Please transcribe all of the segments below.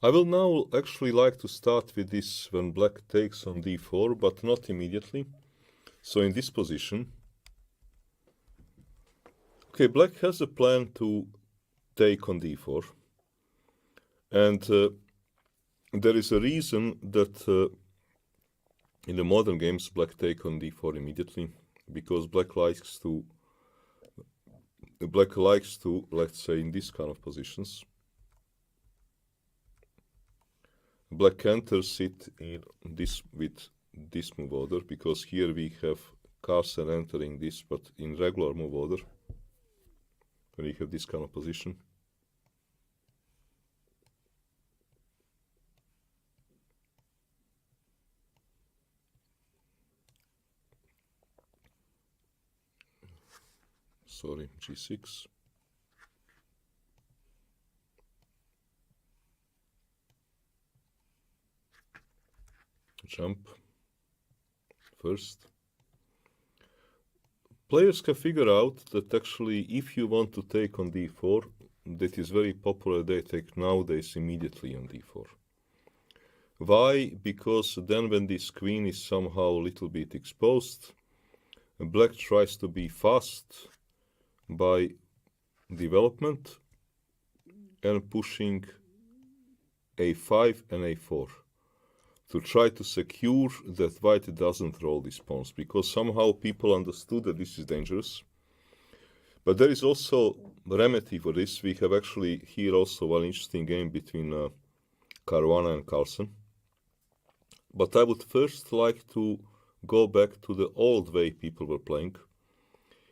I will now actually like to start with this when black takes on d4, but not immediately. So in this position, okay, black has a plan to take on d4. And there is a reason that in the modern games black take on d4 immediately, because black likes to, let's say, in this kind of positions, black enters it in this with this move order, because here we have Carlsen entering this, but in regular move order, when we have this kind of position. Sorry, g6. Jump first. Players can figure out that actually if you want to take on d4, that is very popular, they take nowadays immediately on d4. Why? Because then when this queen is somehow a little bit exposed, black tries to be fast by development and pushing a5 and a4 to try to secure that white doesn't roll these pawns, because somehow people understood that this is dangerous. But there is also a remedy for this. We have actually here also one interesting game between Caruana and Carlsen. But I would first like to go back to the old way people were playing.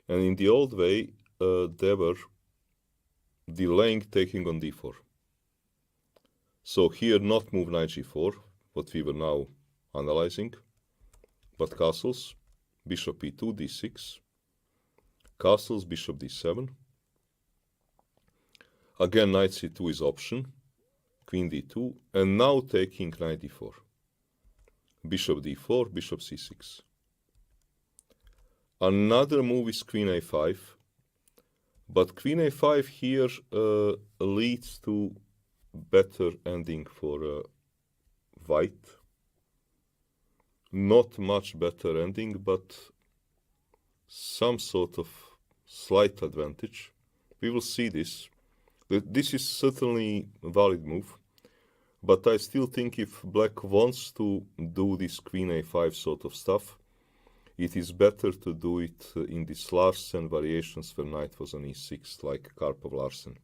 And in the old way, they were delaying taking on d4. So here not move knight g4, what we were now analyzing, but castles, bishop e2, d6, castles, bishop d7. Again, knight c2 is option, queen d2, and now taking knight d4. Bishop d4, bishop c6. Another move is queen a5, but queen a5 here leads to better ending for white. Not much better ending, but some sort of slight advantage. We will see this. This is certainly a valid move, but I still think if black wants to do this queen a5 sort of stuff, it is better to do it in these Larsen variations where knight was on e6, like Karpov Larsen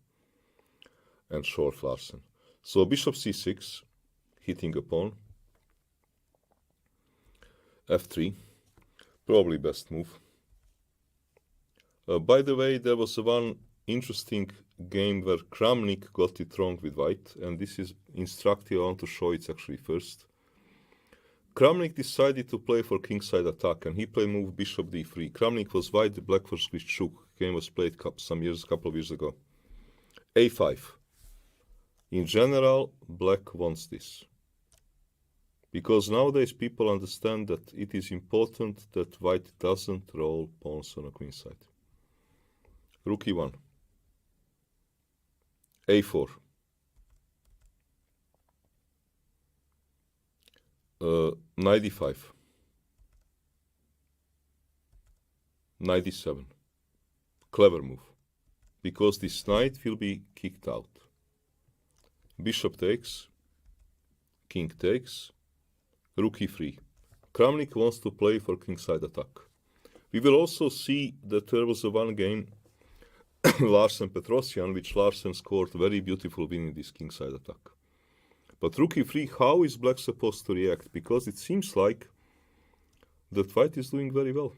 and Short Larsen. So bishop c6, hitting a pawn. f3, probably best move. By the way, there was one interesting game where Kramnik got it wrong with white, and this is instructive. I want to show it actually first. Kramnik decided to play for kingside attack, and he played move bishop d3. Kramnik was white, the black was Grischuk. Game was played couple of years ago. a5. In general, black wants this, because nowadays people understand that it is important that white doesn't roll pawns on a queen side. Rook e1, a4, knight d5, knight d7. Clever move, because this knight will be kicked out. Bishop takes, king takes, rook e3. Kramnik wants to play for kingside attack. We will also see that there was a one game, Larsen-Petrosian, which Larsen scored very beautiful win in this kingside attack. But rook e3, how is black supposed to react? Because it seems like that white is doing very well.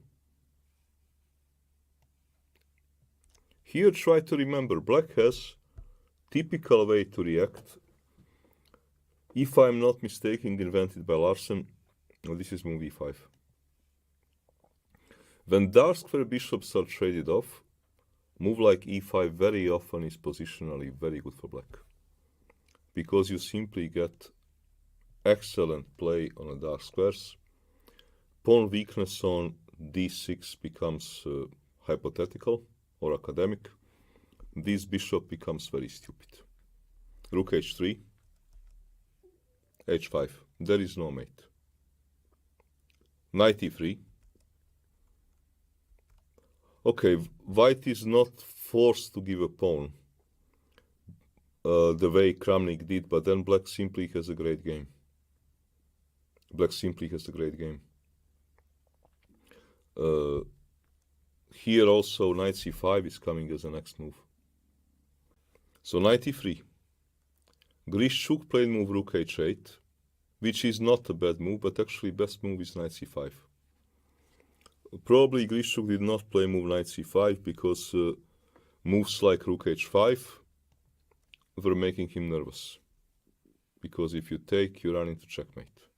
Here try to remember, black has typical way to react. If I'm not mistaken, invented by Larsen, this is move e5. When dark square bishops are traded off, move like e5 very often is positionally very good for black, because you simply get excellent play on the dark squares. Pawn weakness on d6 becomes hypothetical or academic. This bishop becomes very stupid. Rook h3, h5. There is no mate. Knight e3. Okay, white is not forced to give a pawn the way Kramnik did, but then black simply has a great game. Black simply has a great game. Here also knight c5 is coming as the next move. So knight e3. Grishchuk played move rook h8, which is not a bad move, but actually best move is knight c5. Probably Grishchuk did not play move knight c5 because moves like rook h5 were making him nervous. Because if you take, you run into checkmate.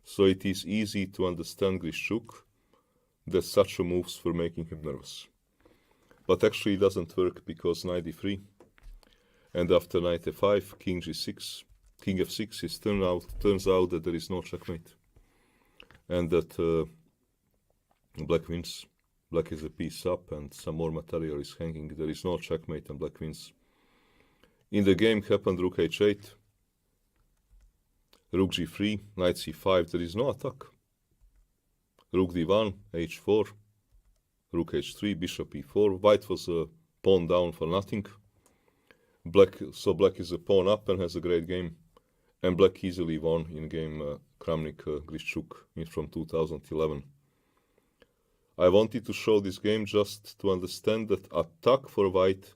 So it is easy to understand Grishchuk that such a moves were making him nervous. But actually it doesn't work because knight d3, and after knight f5, king g6, king f6, it turns out that there is no checkmate, and that black wins. Black is a piece up, and some more material is hanging. There is no checkmate, and black wins. In the game happened rook h8, rook g3, knight c5. There is no attack. Rook d1, h4, rook h3, bishop e4. White was a pawn down for nothing. So black is a pawn up and has a great game. And black easily won in game Kramnik-Grishchuk from 2011. I wanted to show this game just to understand that attack for white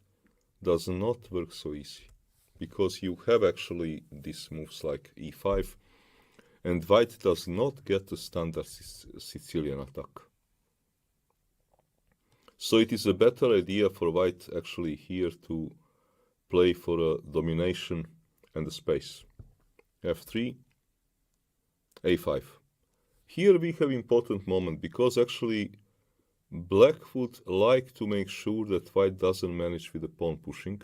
does not work so easy. Because you have actually these moves like e5. And white does not get the standard Sicilian attack. So it is a better idea for white actually here to play for a domination and the space. f3, a5. Here we have important moment because actually black would like to make sure that white doesn't manage with the pawn pushing,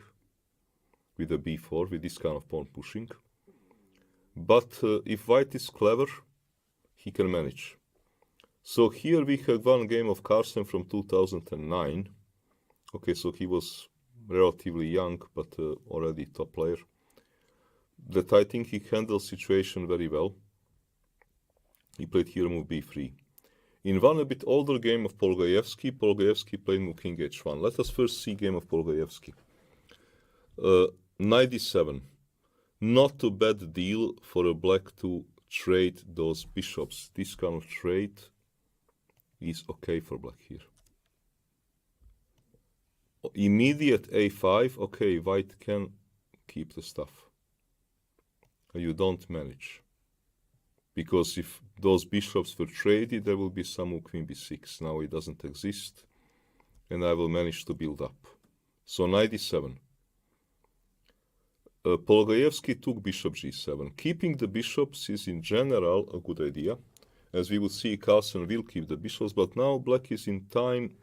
with the b4, with this kind of pawn pushing. But if white is clever, he can manage. So here we have one game of Carlsen from 2009. Okay, so he was relatively young, but already top player. That I think he handled situation very well. He played here move b3. In one a bit older game of Polgajevsky played move king h1. Let us first see game of Polgajevsky. Knight d7. Not a bad deal for a black to trade those bishops. This kind of trade is okay for black here. Immediate a5, okay, white can keep the stuff. You don't manage. Because if those bishops were traded, there will be some move queen b6. Now it doesn't exist, and I will manage to build up. So knight d7. Polgajevsky took bishop g7. Keeping the bishops is in general a good idea. As we will see, Carlsen will keep the bishops, but now black is in time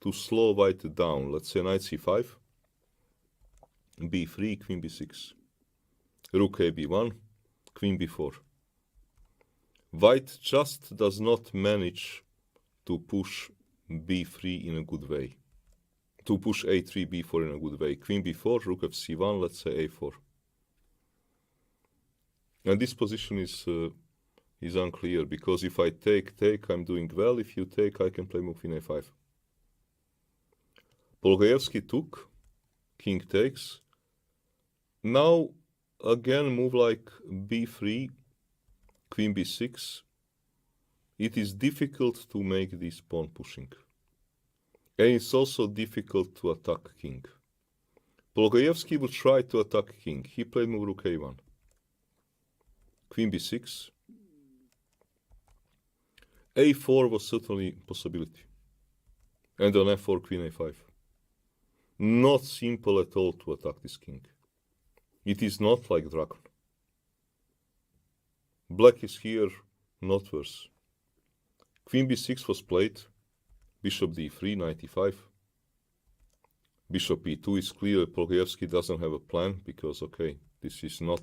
to slow white down. Let's say knight c5, b3, queen b6, rook a b1, queen b4. White just does not manage to push b3 in a good way. To push a3, b4 in a good way. Queen b4, rook fc1, let's say a4. And this position is unclear, because if I take, I'm doing well. If you take, I can play move queen a5. Polgajevsky took, king takes. Now, again, move like b3, queen b6. It is difficult to make this pawn pushing. And it's also difficult to attack king. Polgajevsky will try to attack king. He played move rook a1. Queen b6. a4 was certainly a possibility. And on f4, queen a5. Not simple at all to attack this king. It is not like dragon. Black is here, not worse. Queen b6 was played. Bishop d3, knight e5. Bishop e2 is clear. Polgajevsky doesn't have a plan because, okay, this is not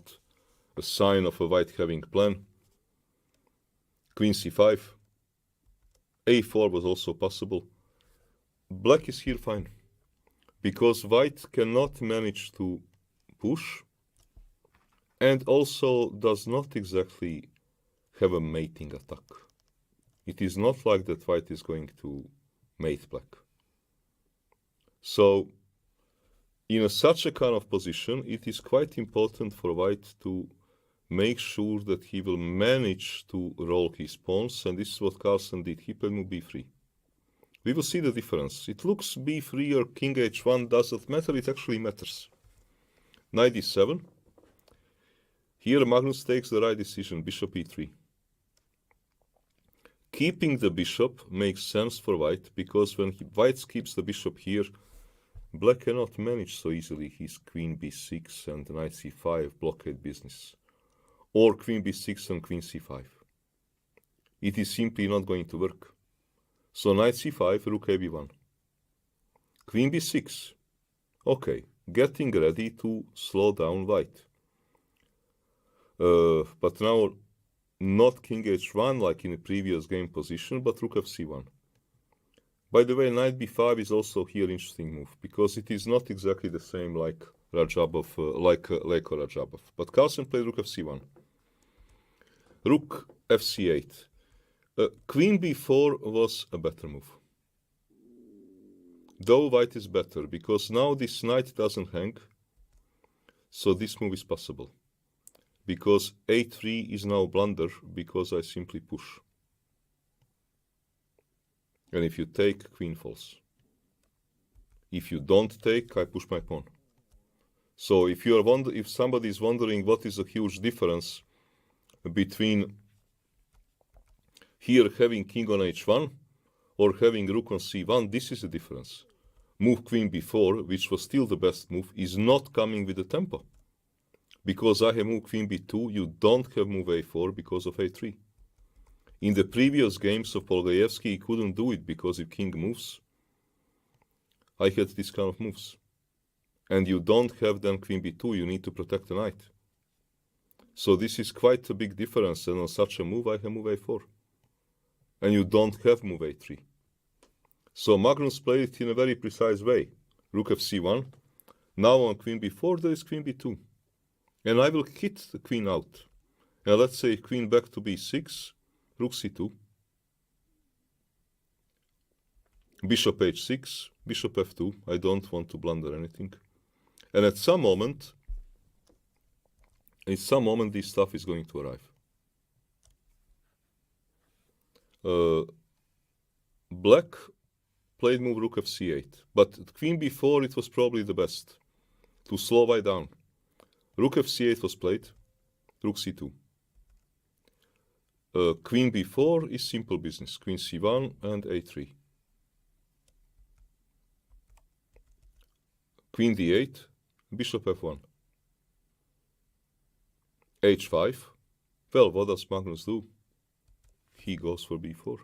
a sign of a white having plan. Queen c5. a4 was also possible. Black is here fine because white cannot manage to push, and also does not exactly have a mating attack. It is not like that white is going to mate black. So in such a kind of position, it is quite important for white to make sure that he will manage to roll his pawns, and this is what Carlsen did. He played move b3. We will see the difference. It looks b3 or king h1 doesn't matter, it actually matters. Knight d7. Here Magnus takes the right decision, bishop e3. Keeping the bishop makes sense for white, because when white keeps the bishop here, black cannot manage so easily his queen b6 and knight c5 blockade business, or queen b6 and queen c5. It is simply not going to work. So knight c5, rook a b1. Queen b6. Okay, getting ready to slow down white. But now not king h1 like in the previous game position, but rook fc1. By the way, knight b5 is also here interesting move, because it is not exactly the same like Rajabov, like Leko Rajabov. But Carlsen played rook fc1. Rook fc8. Queen b4 was a better move. Though white is better, because now this knight doesn't hang, so this move is possible. Because a3 is now blunder, because I simply push. And if you take, queen falls. If you don't take, I push my pawn. So if somebody is wondering what is a huge difference between here having king on h1 or having rook on c1, this is the difference. Move queen b4, which was still the best move, is not coming with the tempo. Because I have moved queen b2, you don't have move a4 because of a3. In the previous games of Polgayevsky, he couldn't do it because if king moves, I had this kind of moves. And you don't have then queen b2, you need to protect the knight. So this is quite a big difference, and on such a move I have move a4. And you don't have move a3. So Magnus played it in a very precise way. Rook fc1. Now on queen b4 there is queen b2. And I will hit the queen out. And let's say queen back to b6, rook c2. Bishop h6, bishop f2. I don't want to blunder anything. And at some moment, this stuff is going to arrive. Black played move rook fc8, but queen b4 it was probably the best to slow white down. Rook fc8 was played, rook c2. Queen b4 is simple business, queen c1 and a3. Queen d8, bishop f1. h5. Well, what does Magnus do? He goes for b4.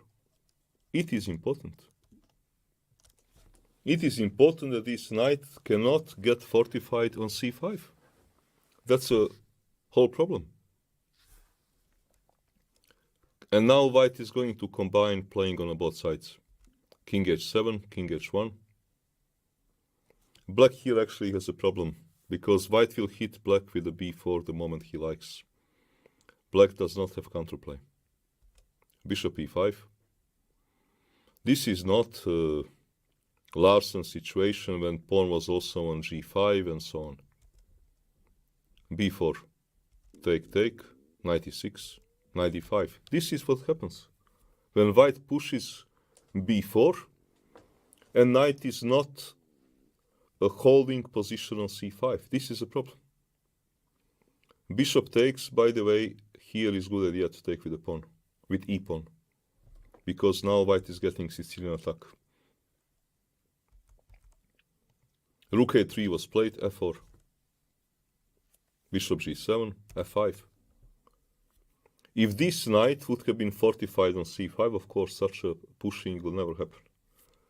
It is important. It is important that this knight cannot get fortified on c5. That's a whole problem. And now white is going to combine playing on both sides. King h7, king h1. Black here actually has a problem, because white will hit black with a b4 the moment he likes. Black does not have counterplay. Bishop e5. This is not Larsen's situation when pawn was also on g5 and so on. b4. Take, take. Knight e6. Knight e5. This is what happens when white pushes b4 and knight is not a holding position on c5. This is a problem. Bishop takes, by the way, here is good idea to take with the pawn, with e-pawn, because now white is getting Sicilian attack. Rook a3 was played, f4. Bishop g7, f5. If this knight would have been fortified on c5, of course, such a pushing will never happen.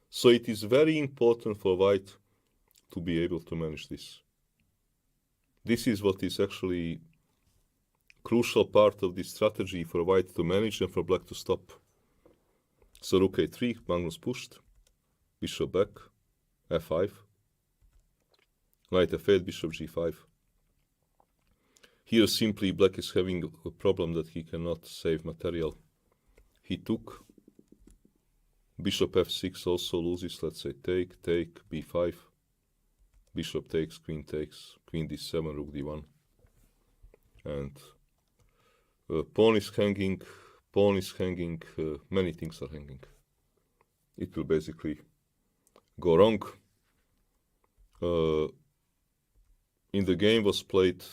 So it is very important for white to be able to manage this. This is what is actually crucial part of this strategy for white to manage and for black to stop. So rook a3, Magnus pushed, bishop back, f5, knight f8, bishop g5. Here simply black is having a problem that he cannot save material. He took. Bishop f6 also loses, let's say take, b5. Bishop takes, queen d7, rook d1. And pawn is hanging, many things are hanging. It will basically go wrong. In the game was played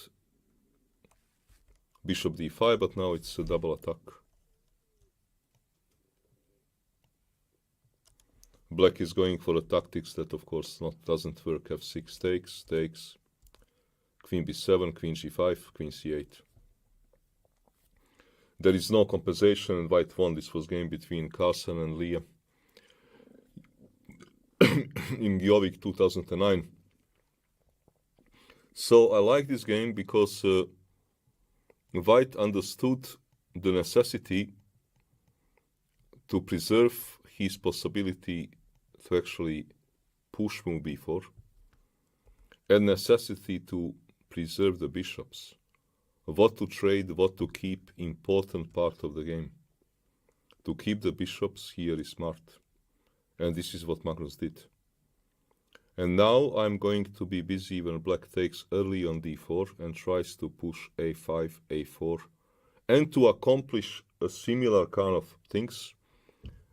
bishop d5, but now it's a double attack. Black is going for a tactics that of course doesn't work. f6 takes, queen b7, queen g5, queen c8. There is no compensation, and white won. This was game between Carson and Leah in Gjovik 2009. So I like this game because white understood the necessity to preserve his possibility to actually push move b4, and necessity to preserve the bishops. What to trade, what to keep, important part of the game. To keep the bishops here is smart. And this is what Magnus did. And now I'm going to be busy when black takes early on d4 and tries to push a5, a4, and to accomplish a similar kind of things,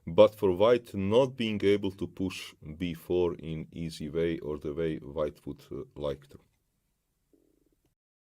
but for white not being able to push b4 in easy way or the way white would like to.